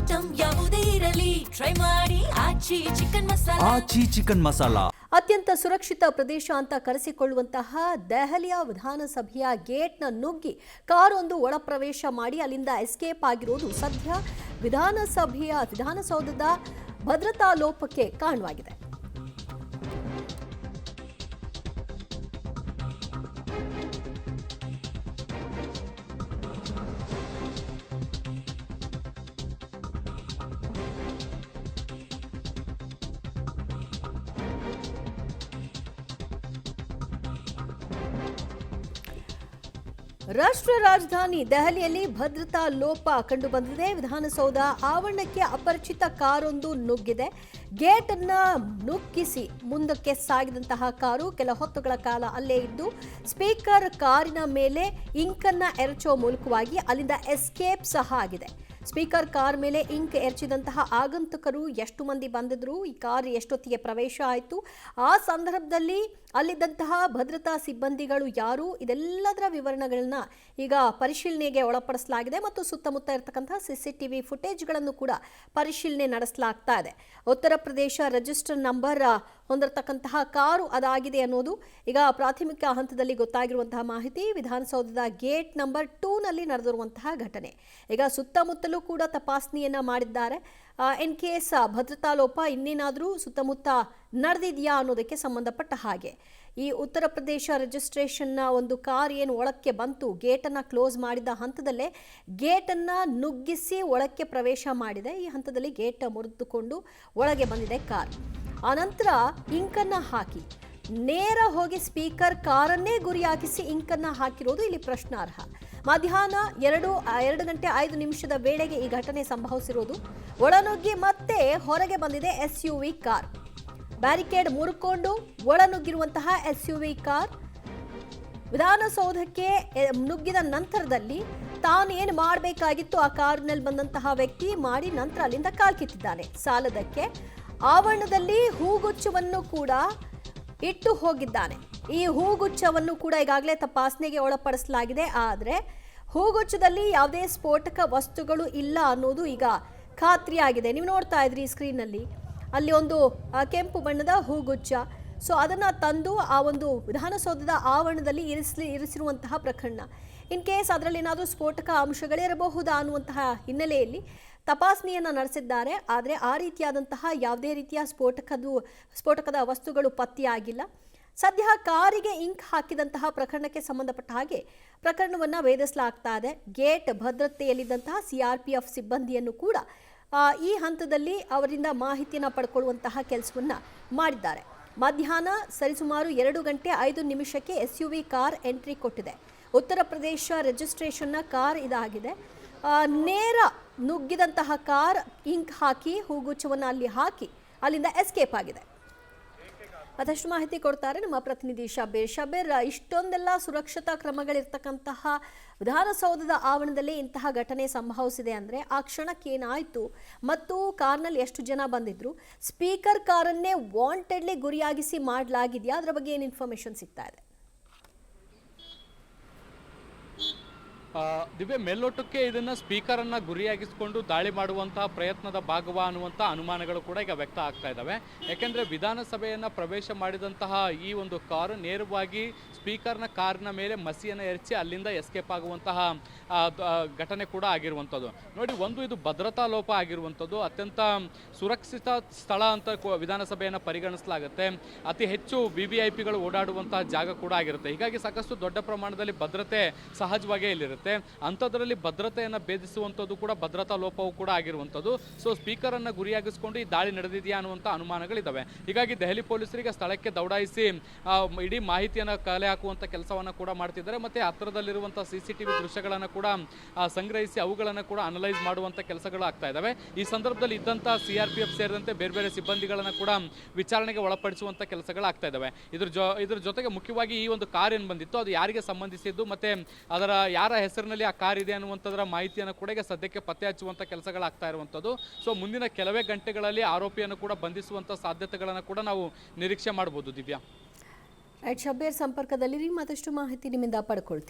Item ಯಾವುದೇ ಇರಲಿ try ಮಾಡಿ ಆಚಿ ಚಿಕನ್ ಮಸಾಲಾ. ಅತ್ಯಂತ ಸುರಕ್ಷಿತ ಪ್ರದೇಶ ಅಂತ ಕರೆಸಿಕೊಳ್ಳುವಂತಹ ದೆಹಲಿಯ ವಿಧಾನಸಭೆಯ ಗೇಟ್ನ ನುಗ್ಗಿ ಕಾರೊಂದು ಒಳ ಪ್ರವೇಶ ಮಾಡಿ ಅಲ್ಲಿಂದ ಎಸ್ಕೇಪ್ ಆಗಿರುವುದು ಸದ್ಯ ವಿಧಾನಸೌಧದ ಭದ್ರತಾ ಲೋಪಕ್ಕೆ ಕಾರಣವಾಗಿದೆ. ರಾಷ್ಟ್ರ ರಾಜಧಾನಿ ದೆಹಲಿಯಲ್ಲಿ ಭದ್ರತಾ ಲೋಪ ಕಂಡುಬಂದಿದೆ. ವಿಧಾನಸೌಧ ಆವರಣಕ್ಕೆ ಅಪರಿಚಿತ ಕಾರೊಂದು ನುಗ್ಗಿದೆ. ಗೇಟ್ ಅನ್ನ ನುಗ್ಗಿಸಿ ಮುಂದಕ್ಕೆ ಸಾಗಿದಂತಹ ಕಾರು ಕೆಲ ಹೊತ್ತುಗಳ ಕಾಲ ಅಲ್ಲೇ ಇದ್ದು ಸ್ಪೀಕರ್ ಕಾರಿನ ಮೇಲೆ ಇಂಕನ್ನ ಎರಚುವ ಮೂಲಕವಾಗಿ ಅಲ್ಲಿಂದ ಎಸ್ಕೇಪ್ ಸಹ ಆಗಿದೆ. ಸ್ಪೀಕರ್ ಕಾರ್ ಮೇಲೆ ಇಂಕ್ ಎರಚಿದಂತಹ ಆಗಂತುಕರು ಎಷ್ಟು ಮಂದಿ ಬಂದಿದ್ರು, ಈ ಕಾರ್ ಎಷ್ಟೊತ್ತಿಗೆ ಪ್ರವೇಶ ಆಯಿತು, ಆ ಸಂದರ್ಭದಲ್ಲಿ ಅಲ್ಲಿದ್ದಂತಹ ಭದ್ರತಾ ಸಿಬ್ಬಂದಿಗಳು ಯಾರು, ಇದೆಲ್ಲದರ ವಿವರಣೆಗಳನ್ನ ಈಗ ಪರಿಶೀಲನೆಗೆ ಒಳಪಡಿಸಲಾಗಿದೆ ಮತ್ತು ಸುತ್ತಮುತ್ತ ಇರತಕ್ಕಂತಹ ಸಿಸಿಟಿವಿ ಫುಟೇಜ್ಗಳನ್ನು ಕೂಡ ಪರಿಶೀಲನೆ ನಡೆಸಲಾಗ್ತಾ ಇದೆ. Uttar Pradesh register number ಹೊಂದಿರತಕ್ಕಂತಹ car ಅದಾಗಿದೆ ಅನ್ನೋದು ಈಗ ಪ್ರಾಥಮಿಕ ಹಂತದಲ್ಲಿ ಗೊತ್ತಾಗಿರುವಂತಹ ಮಾಹಿತಿ. ವಿಧಾನಸೌಧದ ಗೇಟ್ ನಂಬರ್ 2 ನಲ್ಲಿ ನಡೆದಿರುವಂತಹ ಘಟನೆ. ಈಗ ಸುತ್ತಮುತ್ತಲೂ ಕೂಡ ತಪಾಸಣೆಯನ್ನ ಮಾಡಿದ್ದಾರೆ. ಇನ್ ಕೇಸ್ ಭದ್ರತಾ ಲೋಪ ಇನ್ನೇನಾದರೂ ಸುತ್ತಮುತ್ತ ನಡೆದಿದೆಯಾ ಅನ್ನೋದಕ್ಕೆ ಸಂಬಂಧಪಟ್ಟ ಹಾಗೆ ಈ ಉತ್ತರ ಪ್ರದೇಶ ರಿಜಿಸ್ಟ್ರೇಷನ್ನ ಒಂದು ಕಾರ್ ಏನು ಒಳಕ್ಕೆ ಬಂತು, ಗೇಟನ್ನು ಕ್ಲೋಸ್ ಮಾಡಿದ ಹಂತದಲ್ಲೇ ಗೇಟನ್ನು ನುಗ್ಗಿಸಿ ಒಳಕ್ಕೆ ಪ್ರವೇಶ ಮಾಡಿದೆ. ಈ ಹಂತದಲ್ಲಿ ಗೇಟ್ ಮುರಿದುಕೊಂಡು ಒಳಗೆ ಬಂದಿದೆ ಕಾರ್. ಆನಂತರ ಇಂಕನ್ನು ಹಾಕಿ ನೇರ ಹೋಗಿ ಸ್ಪೀಕರ್ ಕಾರನ್ನೇ ಗುರಿಯಾಗಿಸಿ ಇಂಕನ್ನು ಹಾಕಿರೋದು ಇಲ್ಲಿ ಪ್ರಶ್ನಾರ್ಹ. ಮಧ್ಯಾಹ್ನ 2:05 ವೇಳೆಗೆ ಈ ಘಟನೆ ಸಂಭವಿಸಿರೋದು. ಒಳನುಗ್ಗಿ ಮತ್ತೆ ಹೊರಗೆ ಬಂದಿದೆ SUV ಕಾರ್. ಬ್ಯಾರಿಕೇಡ್ ಮುರಿಕೊಂಡು ಒಳನುಗ್ಗಿರುವಂತಹ SUV ಕಾರ್ ವಿಧಾನಸೌಧಕ್ಕೆ ನುಗ್ಗಿದ ನಂತರದಲ್ಲಿ ತಾನು ಏನು ಮಾಡಬೇಕಾಗಿತ್ತು ಆ ಕಾರಿನಲ್ಲಿ ಬಂದಂತಹ ವ್ಯಕ್ತಿ ಮಾಡಿ ನಂತರ ಅಲ್ಲಿಂದ ಕಾಲ್ಕಿತ್ತಿದ್ದಾನೆ. ಸಾಲದಕ್ಕೆ ಆವರಣದಲ್ಲಿ ಹೂಗುಚ್ಛವನ್ನು ಕೂಡ ಇಟ್ಟು ಹೋಗಿದ್ದಾನೆ. ಈ ಹೂಗುಚ್ಛವನ್ನು ಕೂಡ ಈಗಾಗಲೇ ತಪಾಸಣೆಗೆ ಒಳಪಡಿಸಲಾಗಿದೆ. ಆದರೆ ಹೂಗುಚ್ಛದಲ್ಲಿ ಯಾವುದೇ ಸ್ಫೋಟಕ ವಸ್ತುಗಳು ಇಲ್ಲ ಅನ್ನೋದು ಈಗ ಖಾತ್ರಿಯಾಗಿದೆ. ನೀವು ನೋಡ್ತಾ ಇದ್ರಿ ಸ್ಕ್ರೀನ್ನಲ್ಲಿ, ಅಲ್ಲಿ ಒಂದು ಕೆಂಪು ಬಣ್ಣದ ಹೂಗುಚ್ಛ. ಸೊ ಅದನ್ನು ತಂದು ಆ ಒಂದು ವಿಧಾನಸೌಧದ ಆವರಣದಲ್ಲಿ ಇರಿಸಿರುವಂತಹ ಪ್ರಕರಣ. ಇನ್ ಕೇಸ್ ಅದರಲ್ಲಿ ಏನಾದರೂ ಸ್ಫೋಟಕ ಅಂಶಗಳಿರಬಹುದಾ ಅನ್ನುವಂತಹ ಹಿನ್ನೆಲೆಯಲ್ಲಿ ತಪಾಸಣೆಯನ್ನು ನಡೆಸಿದ್ದಾರೆ. ಆದರೆ ಆ ರೀತಿಯಾದಂತಹ ಯಾವುದೇ ರೀತಿಯ ಸ್ಫೋಟಕದ ವಸ್ತುಗಳು ಪತ್ತೆಯಾಗಿಲ್ಲ. ಸದ್ಯ ಕಾರಿಗೆ ಇಂಕ್ ಹಾಕಿದಂತಹ ಪ್ರಕರಣಕ್ಕೆ ಸಂಬಂಧಪಟ್ಟ ಹಾಗೆ ಪ್ರಕರಣವನ್ನು ವೇದಿಸಲಾಗ್ತಾ ಇದೆ. ಗೇಟ್ ಭದ್ರತೆಯಲ್ಲಿದ್ದಂತಹ CRPF ಸಿಬ್ಬಂದಿಯನ್ನು ಕೂಡ ಈ ಹಂತದಲ್ಲಿ ಅವರಿಂದ ಮಾಹಿತಿಯನ್ನು ಪಡ್ಕೊಳ್ಳುವಂತಹ ಕೆಲಸವನ್ನು ಮಾಡಿದ್ದಾರೆ. ಮಧ್ಯಾಹ್ನ ಸರಿಸುಮಾರು 2:05 SUV ಕಾರ್ ಎಂಟ್ರಿ ಕೊಟ್ಟಿದೆ. ಉತ್ತರ ಪ್ರದೇಶ ರಿಜಿಸ್ಟ್ರೇಷನ್ನ ಕಾರ್ ಇದಾಗಿದೆ. ನೇರ ನುಗ್ಗಿದಂತಹ ಕಾರ್ ಇಂಕ್ ಹಾಕಿ ಹೂಗುಚ್ಛವನ್ನು ಅಲ್ಲಿ ಹಾಕಿ ಅಲ್ಲಿಂದ ಎಸ್ಕೇಪ್ ಆಗಿದೆ. ಮತ್ತಷ್ಟು ಮಾಹಿತಿ ಕೊಡ್ತಾರೆ ನಮ್ಮ ಪ್ರತಿನಿಧಿ ಶಬೀರ್. ಇಷ್ಟೊಂದೆಲ್ಲ ಸುರಕ್ಷತಾ ಕ್ರಮಗಳಿರ್ತಕ್ಕಂತಹ ವಿಧಾನಸೌಧದ ಆವರಣದಲ್ಲಿ ಇಂತಹ ಘಟನೆ ಸಂಭವಿಸಿದೆ ಅಂದರೆ ಆ ಕ್ಷಣಕ್ಕೆ ಏನಾಯಿತು ಮತ್ತು ಕಾರ್ನಲ್ಲಿ ಎಷ್ಟು ಜನ ಬಂದಿದ್ರು, ಸ್ಪೀಕರ್ ಕಾರನ್ನೇ ವಾಂಟೆಡ್ಲಿ ಗುರಿಯಾಗಿಸಿ ಮಾಡಲಾಗಿದೆಯಾ, ಅದರ ಬಗ್ಗೆ ಏನು ಇನ್ಫಾರ್ಮೇಶನ್ ಸಿಗ್ತಾ ಇದೆ? ದಿವ್ಯ, ಮೇಲ್ನೋಟಕ್ಕೆ ಇದನ್ನ ಸ್ಪೀಕರ್ ಅನ್ನ ಗುರಿಯಾಗಿಸಿಕೊಂಡು ದಾಳಿ ಮಾಡುವಂತಹ ಪ್ರಯತ್ನದ ಭಾಗವಾ ಅನ್ನುವಂಥ ಅನುಮಾನಗಳು ಕೂಡ ಈಗ ವ್ಯಕ್ತ ಆಗ್ತಾ ಇದ್ದಾವೆ. ಯಾಕೆಂದ್ರೆ ವಿಧಾನಸಭೆಯನ್ನ ಪ್ರವೇಶ ಮಾಡಿದಂತಹ ಈ ಒಂದು ಕಾರು ನೇರವಾಗಿ ಸ್ಪೀಕರ್ನ ಕಾರ್ನ ಮೇಲೆ ಮಸಿಯನ್ನು ಎರಚಿ ಅಲ್ಲಿಂದ ಎಸ್ಕೇಪ್ ಆಗುವಂತಹ ಘಟನೆ ಕೂಡ ಆಗಿರುವಂಥದ್ದು. ನೋಡಿ, ಒಂದು ಇದು ಭದ್ರತಾ ಲೋಪ ಆಗಿರುವಂಥದ್ದು. ಅತ್ಯಂತ ಸುರಕ್ಷಿತ ಸ್ಥಳ ಅಂತ ವಿಧಾನಸಭೆಯನ್ನು ಪರಿಗಣಿಸಲಾಗುತ್ತೆ. ಅತಿ ಹೆಚ್ಚು VVIPಗಳು ಓಡಾಡುವಂತಹ ಜಾಗ ಕೂಡ ಆಗಿರುತ್ತೆ. ಹೀಗಾಗಿ ಸಾಕಷ್ಟು ದೊಡ್ಡ ಪ್ರಮಾಣದಲ್ಲಿ ಭದ್ರತೆ ಸಹಜವಾಗೇ ಇಲ್ಲಿರುತ್ತೆ. ಅಂಥದ್ರಲ್ಲಿ ಭದ್ರತೆಯನ್ನು ಭೇದಿಸುವಂಥದ್ದು ಕೂಡ ಭದ್ರತಾ ಲೋಪವೂ ಕೂಡ ಆಗಿರುವಂಥದ್ದು. ಸೊ ಸ್ಪೀಕರ್ ಅನ್ನು ಗುರಿಯಾಗಿಸಿಕೊಂಡು ಈ ದಾಳಿ ನಡೆದಿದೆಯಾ ಅನ್ನುವಂಥ ಅನುಮಾನಗಳಿದ್ದಾವೆ. ಹೀಗಾಗಿ ದೆಹಲಿ ಪೊಲೀಸರಿಗೆ ಸ್ಥಳಕ್ಕೆ ದೌಡಾಯಿಸಿ ಇಡೀ ಮಾಹಿತಿಯನ್ನು ಕಲೆ ಹಾಕುವಂಥ ಕೆಲಸವನ್ನು ಕೂಡ ಮಾಡ್ತಿದ್ದಾರೆ. ಮತ್ತೆ ಹತ್ತಿರದಲ್ಲಿರುವಂಥ CCTV ದೃಶ್ಯಗಳನ್ನು ಕೂಡ ಸಂಗ್ರಹಿಸಿ ಅವುಗಳನ್ನು ಕೂಡ ಅನಲೈಸ್ ಮಾಡುವಂಥ ಕೆಲಸಗಳು ಆಗ್ತಾ ಇದ್ದಾವೆ. ಈ ಸಂದರ್ಭದಲ್ಲಿ ಇದ್ದಂಥ CRPF ಸೇರಿದಂತೆ ಬೇರೆ ಬೇರೆ ಸಿಬ್ಬಂದಿಗಳನ್ನು ಕೂಡ ವಿಚಾರಣೆಗೆ ಒಳಪಡಿಸುವಂಥ ಕೆಲಸಗಳು ಆಗ್ತಾ ಇದ್ದಾವೆ. ಇದ್ರ ಜೊತೆಗೆ ಮುಖ್ಯವಾಗಿ ಈ ಒಂದು ಕಾರ್ ಏನು ಬಂದಿತ್ತು ಅದು ಯಾರಿಗೆ ಸಂಬಂಧಿಸಿದ್ದು ಮತ್ತೆ ಅದರ ಯಾರ ಹೆಸರಿನಲ್ಲಿ ಆ ಕಾರ್ ಇದೆ ಅನ್ನುವಂಥದ್ರ ಮಾಹಿತಿಯನ್ನು ಕೂಡ ಈಗ ಸದ್ಯಕ್ಕೆ ಪತ್ತೆ ಹಚ್ಚುವಂಥ ಕೆಲಸಗಳಾಗ್ತಾ ಇರುವಂಥದ್ದು. ಸೊ ಮುಂದಿನ ಕೆಲವೇ ಗಂಟೆಗಳಲ್ಲಿ ಆರೋಪಿಯನ್ನು ಕೂಡ ಬಂಧಿಸುವಂಥ ಸಾಧ್ಯತೆಗಳನ್ನು ಕೂಡ ನಾವು ನಿರೀಕ್ಷೆ ಮಾಡಬಹುದು. ದಿವ್ಯಾ, ಶಬೀರ್ ಸಂಪರ್ಕದಲ್ಲಿ ಮತ್ತಷ್ಟು ಮಾಹಿತಿ ನಿಮ್ಮಿಂದ ಪಡ್ಕೊಳ್ತೀವಿ.